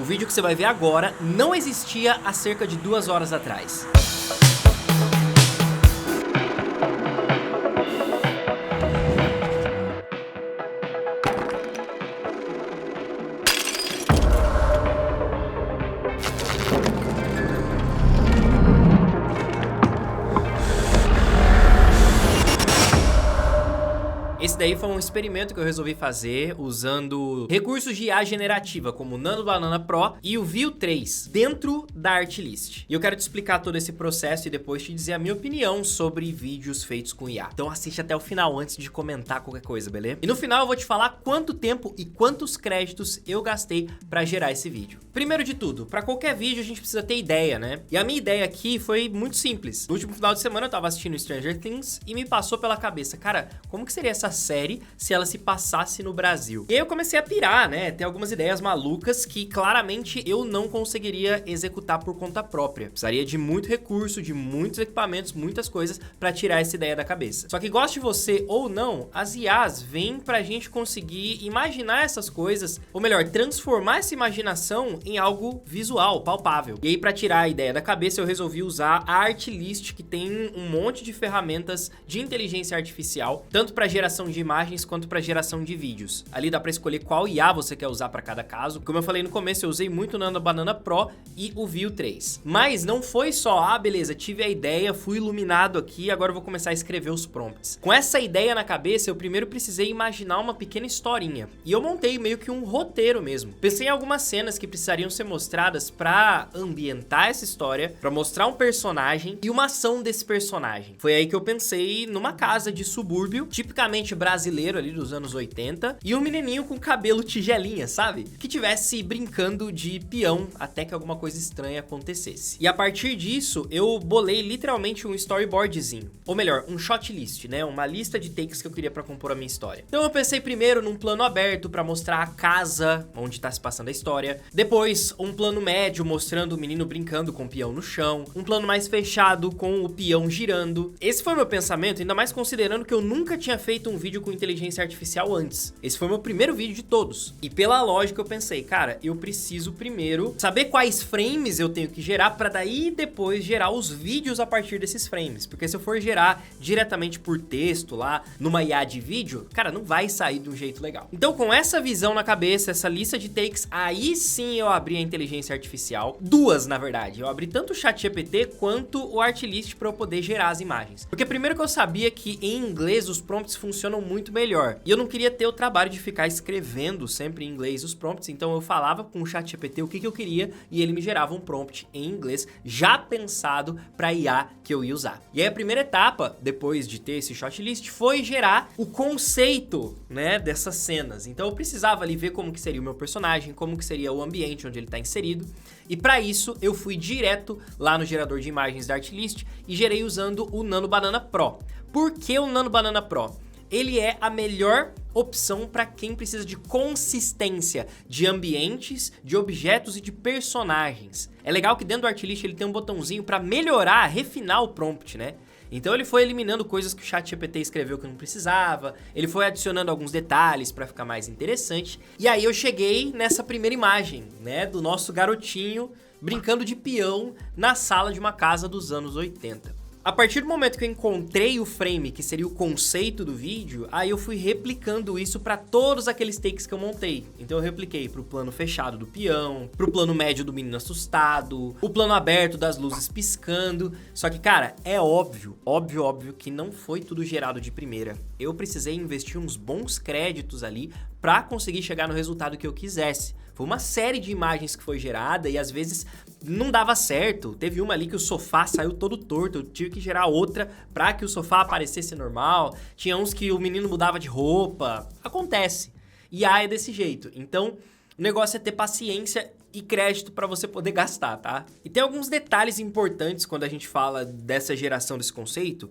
vídeo que você vai ver agora não existia há cerca de 2 horas atrás. Esse daí foi um experimento que eu resolvi fazer usando recursos de IA generativa, como o Nano Banana Pro e o Veo 3, dentro da Artlist. E eu quero te explicar todo esse processo e depois te dizer a minha opinião sobre vídeos feitos com IA. Então assiste até o final antes de comentar qualquer coisa, beleza? E no final eu vou te falar quanto tempo e quantos créditos eu gastei pra gerar esse vídeo. Primeiro de tudo, pra qualquer vídeo a gente precisa ter ideia, né? E a minha ideia aqui foi muito simples. No último final de semana eu tava assistindo Stranger Things e me passou pela cabeça, cara, como que seria essa série se ela se passasse no Brasil? E aí eu comecei a pirar, né? Ter algumas ideias malucas que claramente eu não conseguiria executar por conta própria. Precisaria de muito recurso, de muitos equipamentos, muitas coisas pra tirar essa ideia da cabeça. Só que goste você ou não, as IAs vêm pra gente conseguir imaginar essas coisas, ou melhor, transformar essa imaginação em algo visual, palpável. E aí pra tirar a ideia da cabeça eu resolvi usar a Artlist, que tem um monte de ferramentas de inteligência artificial, tanto pra geração de imagens quanto para geração de vídeos. Ali dá para escolher qual IA você quer usar para cada caso. Como eu falei no começo, eu usei muito o Nano Banana Pro e o Veo 3. Mas não foi só, beleza, tive a ideia, fui iluminado aqui, agora eu vou começar a escrever os prompts. Com essa ideia na cabeça, eu primeiro precisei imaginar uma pequena historinha. E eu montei meio que um roteiro mesmo. Pensei em algumas cenas que precisariam ser mostradas para ambientar essa história, para mostrar um personagem e uma ação desse personagem. Foi aí que eu pensei numa casa de subúrbio, tipicamente brasileiro ali dos anos 80, e um menininho com cabelo tigelinha, sabe? Que tivesse brincando de peão até que alguma coisa estranha acontecesse. E a partir disso, eu bolei literalmente um storyboardzinho, ou melhor, um shot list, né? Uma lista de takes que eu queria pra compor a minha história. Então eu pensei primeiro num plano aberto pra mostrar a casa onde tá se passando a história, depois um plano médio mostrando o menino brincando com o peão no chão, um plano mais fechado com o peão girando. Esse foi o meu pensamento, ainda mais considerando que eu nunca tinha feito um vídeo com inteligência artificial antes. Esse foi meu primeiro vídeo de todos. E pela lógica eu pensei, cara, eu preciso primeiro saber quais frames eu tenho que gerar pra daí depois gerar os vídeos a partir desses frames. Porque se eu for gerar diretamente por texto lá, numa IA de vídeo, cara, não vai sair de um jeito legal. Então com essa visão na cabeça, essa lista de takes, aí sim eu abri a inteligência artificial. Duas, na verdade. Eu abri tanto o ChatGPT quanto o Artlist pra eu poder gerar as imagens. Porque primeiro que eu sabia que em inglês os prompts funcionam muito melhor. E eu não queria ter o trabalho de ficar escrevendo sempre em inglês os prompts, então eu falava com o ChatGPT o que eu queria e ele me gerava um prompt em inglês já pensado para IA que eu ia usar. E aí a primeira etapa, depois de ter esse shortlist, foi gerar o conceito, né, dessas cenas. Então eu precisava ali ver como que seria o meu personagem, como que seria o ambiente onde ele está inserido. E para isso eu fui direto lá no gerador de imagens da Artlist e gerei usando o Nano Banana Pro. Por que o Nano Banana Pro? Ele é a melhor opção para quem precisa de consistência de ambientes, de objetos e de personagens. É legal que dentro do Artlist ele tem um botãozinho para melhorar, refinar o prompt, né? Então ele foi eliminando coisas que o ChatGPT escreveu que não precisava, ele foi adicionando alguns detalhes para ficar mais interessante. E aí eu cheguei nessa primeira imagem, né, do nosso garotinho brincando de peão na sala de uma casa dos anos 80. A partir do momento que eu encontrei o frame, que seria o conceito do vídeo, aí eu fui replicando isso para todos aqueles takes que eu montei. Então eu repliquei pro plano fechado do peão, pro plano médio do menino assustado, o plano aberto das luzes piscando. Só que, cara, é óbvio que não foi tudo gerado de primeira. Eu precisei investir uns bons créditos ali para conseguir chegar no resultado que eu quisesse. Foi uma série de imagens que foi gerada e às vezes não dava certo. Teve uma ali que o sofá saiu todo torto, eu tive que gerar outra pra que o sofá aparecesse normal. Tinha uns que o menino mudava de roupa. Acontece. IA é desse jeito. Então, o negócio é ter paciência e crédito para você poder gastar, tá? E tem alguns detalhes importantes quando a gente fala dessa geração desse conceito,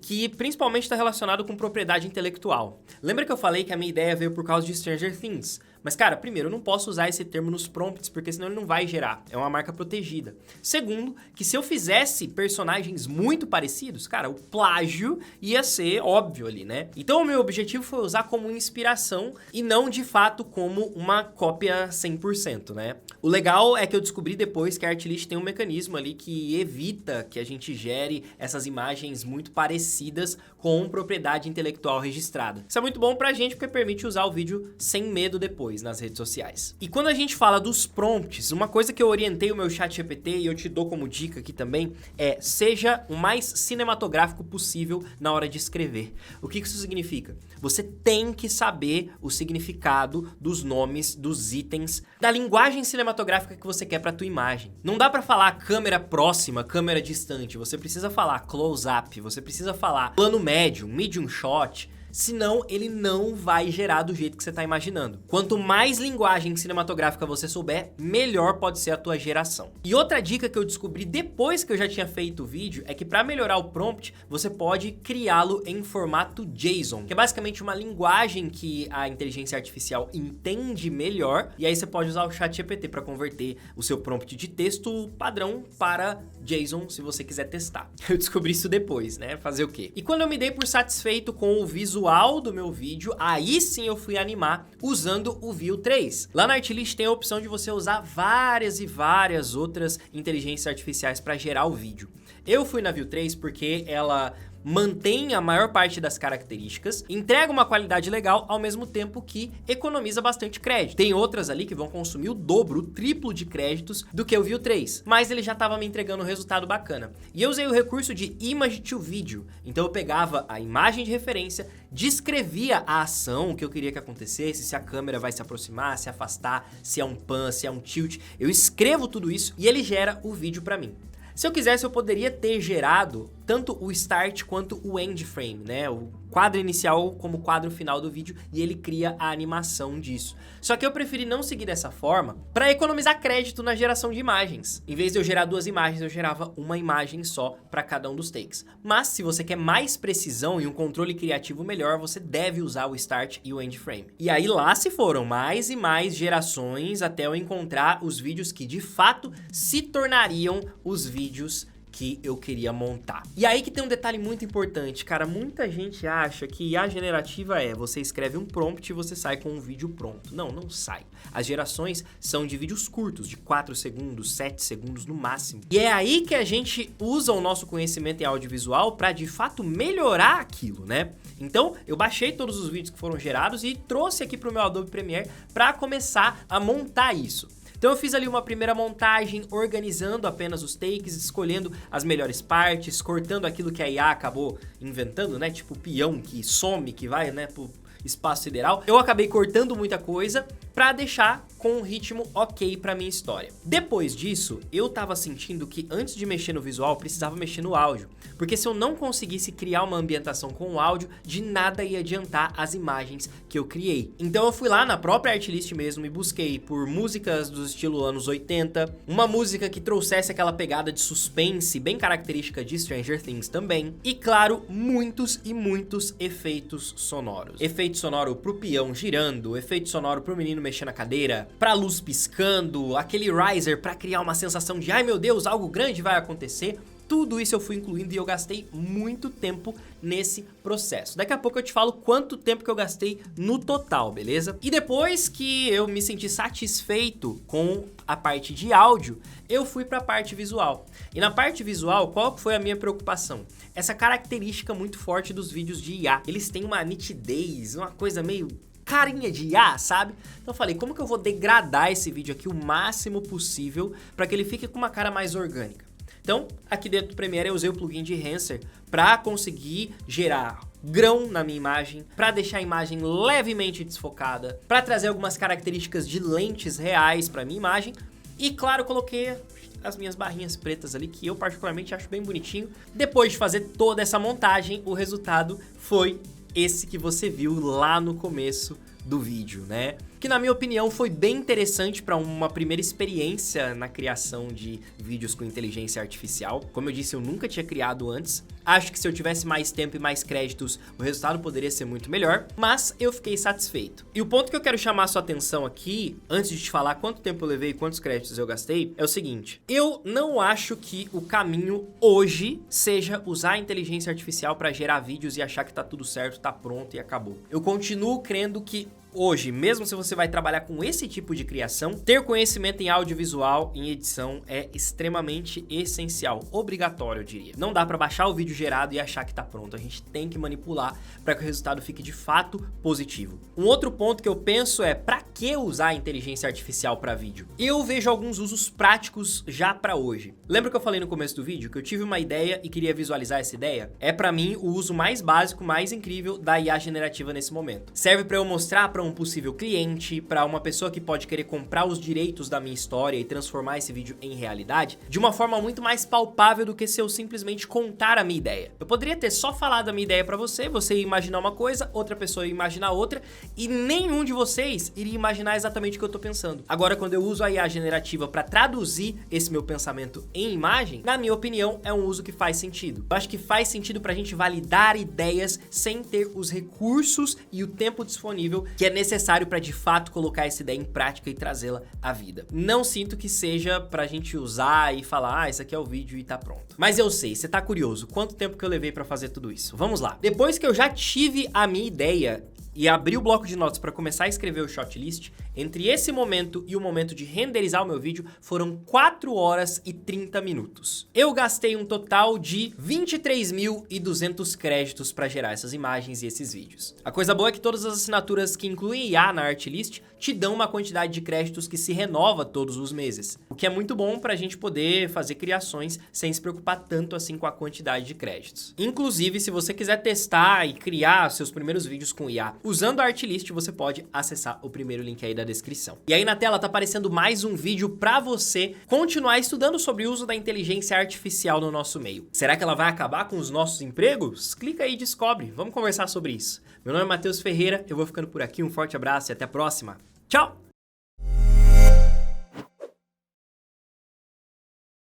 que principalmente está relacionado com propriedade intelectual. Lembra que eu falei que a minha ideia veio por causa de Stranger Things? Mas, cara, primeiro, eu não posso usar esse termo nos prompts, porque senão ele não vai gerar. É uma marca protegida. Segundo, que se eu fizesse personagens muito parecidos, cara, o plágio ia ser óbvio ali, né? Então, o meu objetivo foi usar como inspiração e não, de fato, como uma cópia 100%, né? O legal é que eu descobri depois que a Artlist tem um mecanismo ali que evita que a gente gere essas imagens muito parecidas com propriedade intelectual registrada. Isso é muito bom pra gente porque permite usar o vídeo sem medo depois nas redes sociais. E quando a gente fala dos prompts, uma coisa que eu orientei o meu ChatGPT e eu te dou como dica aqui também é: seja o mais cinematográfico possível na hora de escrever. O que isso significa? Você tem que saber o significado dos nomes, dos itens, da linguagem cinematográfica que você quer para tua imagem. Não dá para falar câmera próxima, câmera distante. Você precisa falar close-up, você precisa falar plano médio, medium shot. Senão ele não vai gerar do jeito que você está imaginando. Quanto mais linguagem cinematográfica você souber, melhor pode ser a tua geração. E outra dica que eu descobri depois que eu já tinha feito o vídeo é que para melhorar o prompt, você pode criá-lo em formato JSON, que é basicamente uma linguagem que a inteligência artificial entende melhor, e aí você pode usar o ChatGPT para converter o seu prompt de texto padrão para JSON, se você quiser testar. Eu descobri isso depois, né? Fazer o quê? E quando eu me dei por satisfeito com o visual do meu vídeo, aí sim eu fui animar usando o Veo 3. Lá na Artlist tem a opção de você usar várias e várias outras inteligências artificiais para gerar o vídeo. Eu fui na Veo 3 porque ela mantém a maior parte das características, entrega uma qualidade legal, ao mesmo tempo que economiza bastante crédito. Tem outras ali que vão consumir o dobro, o triplo de créditos do que o Veo 3, mas ele já estava me entregando um resultado bacana. E eu usei o recurso de Image to Video, então eu pegava a imagem de referência, descrevia a ação que eu queria que acontecesse, se a câmera vai se aproximar, se afastar, se é um pan, se é um tilt, eu escrevo tudo isso e ele gera o vídeo para mim. Se eu quisesse, eu poderia ter gerado tanto o start quanto o end frame, né? O quadro inicial como o quadro final do vídeo, e ele cria a animação disso. Só que eu preferi não seguir dessa forma para economizar crédito na geração de imagens. Em vez de eu gerar duas imagens, eu gerava uma imagem só para cada um dos takes. Mas se você quer mais precisão e um controle criativo melhor, você deve usar o start e o end frame. E aí lá se foram mais e mais gerações até eu encontrar os vídeos que de fato se tornariam os vídeos que eu queria montar. E aí que tem um detalhe muito importante, cara. Muita gente acha que IA generativa é você escreve um prompt e você sai com um vídeo pronto. Não, não sai. As gerações são de vídeos curtos, de 4 segundos, 7 segundos no máximo. E é aí que a gente usa o nosso conhecimento em audiovisual para de fato melhorar aquilo, né? Então, eu baixei todos os vídeos que foram gerados e trouxe aqui pro meu Adobe Premiere para começar a montar isso. Então eu fiz ali uma primeira montagem, organizando apenas os takes, escolhendo as melhores partes, cortando aquilo que a IA acabou inventando, né? Tipo o peão que some, que vai, né, pro espaço sideral. Eu acabei cortando muita coisa pra deixar com um ritmo ok pra minha história. Depois disso, eu tava sentindo que antes de mexer no visual, precisava mexer no áudio. Porque se eu não conseguisse criar uma ambientação com o áudio, de nada ia adiantar as imagens que eu criei. Então eu fui lá na própria Artlist mesmo e busquei por músicas do estilo anos 80, uma música que trouxesse aquela pegada de suspense bem característica de Stranger Things também, e claro, muitos e muitos efeitos sonoros. Efeito sonoro pro peão girando, efeito sonoro pro menino mexendo na cadeira, pra luz piscando, aquele riser pra criar uma sensação de ai meu Deus, algo grande vai acontecer. Tudo isso eu fui incluindo e eu gastei muito tempo nesse processo. Daqui a pouco eu te falo quanto tempo que eu gastei no total, beleza? E depois que eu me senti satisfeito com a parte de áudio, eu fui para a parte visual. E na parte visual, qual foi a minha preocupação? Essa característica muito forte dos vídeos de IA. Eles têm uma nitidez, uma coisa meio carinha de IA, sabe? Então eu falei, como que eu vou degradar esse vídeo aqui o máximo possível para que ele fique com uma cara mais orgânica? Então, aqui dentro do Premiere eu usei o plugin de Enhancer para conseguir gerar grão na minha imagem, para deixar a imagem levemente desfocada, para trazer algumas características de lentes reais para minha imagem e, claro, coloquei as minhas barrinhas pretas ali, que eu particularmente acho bem bonitinho. Depois de fazer toda essa montagem, o resultado foi esse que você viu lá no começo do vídeo, né? que na minha opinião foi bem interessante para uma primeira experiência na criação de vídeos com inteligência artificial. Como eu disse, eu nunca tinha criado antes. Acho que se eu tivesse mais tempo e mais créditos, o resultado poderia ser muito melhor, mas eu fiquei satisfeito. E o ponto que eu quero chamar a sua atenção aqui, antes de te falar quanto tempo eu levei e quantos créditos eu gastei, é o seguinte: eu não acho que o caminho hoje seja usar a inteligência artificial para gerar vídeos e achar que tá tudo certo, tá pronto e acabou. Eu continuo crendo que hoje, mesmo se você vai trabalhar com esse tipo de criação, ter conhecimento em audiovisual, em edição, é extremamente essencial, obrigatório, eu diria. Não dá pra baixar o vídeo gerado e achar que tá pronto, a gente tem que manipular para que o resultado fique de fato positivo. Um outro ponto que eu penso é, pra que usar a inteligência artificial para vídeo? Eu vejo alguns usos práticos já pra hoje. Lembra que eu falei no começo do vídeo que eu tive uma ideia e queria visualizar essa ideia? É pra mim o uso mais básico, mais incrível da IA generativa nesse momento. Serve pra eu mostrar para um possível cliente, para uma pessoa que pode querer comprar os direitos da minha história e transformar esse vídeo em realidade, de uma forma muito mais palpável do que se eu simplesmente contar a minha ideia. Eu poderia ter só falado a minha ideia para você, você ia imaginar uma coisa, outra pessoa ia imaginar outra, e nenhum de vocês iria imaginar exatamente o que eu tô pensando. Agora, quando eu uso a IA generativa para traduzir esse meu pensamento em imagem, na minha opinião, é um uso que faz sentido. Eu acho que faz sentido pra gente validar ideias sem ter os recursos e o tempo disponível que é necessário para de fato colocar essa ideia em prática e trazê-la à vida. Não sinto que seja pra gente usar e falar, isso aqui é o vídeo e tá pronto. Mas eu sei, você tá curioso, quanto tempo que eu levei pra fazer tudo isso? Vamos lá. Depois que eu já tive a minha ideia e abri o bloco de notas para começar a escrever o shortlist, entre esse momento e o momento de renderizar o meu vídeo, foram 4 horas e 30 minutos. Eu gastei um total de 23.200 créditos para gerar essas imagens e esses vídeos. A coisa boa é que todas as assinaturas que incluem IA na Artlist te dão uma quantidade de créditos que se renova todos os meses, o que é muito bom para a gente poder fazer criações sem se preocupar tanto assim com a quantidade de créditos. Inclusive, se você quiser testar e criar seus primeiros vídeos com IA usando a Artlist, você pode acessar o primeiro link aí da descrição. E aí na tela tá aparecendo mais um vídeo para você continuar estudando sobre o uso da inteligência artificial no nosso meio. Será que ela vai acabar com os nossos empregos? Clica aí e descobre. Vamos conversar sobre isso. Meu nome é Matheus Ferreira, eu vou ficando por aqui, um forte abraço e até a próxima. Tchau!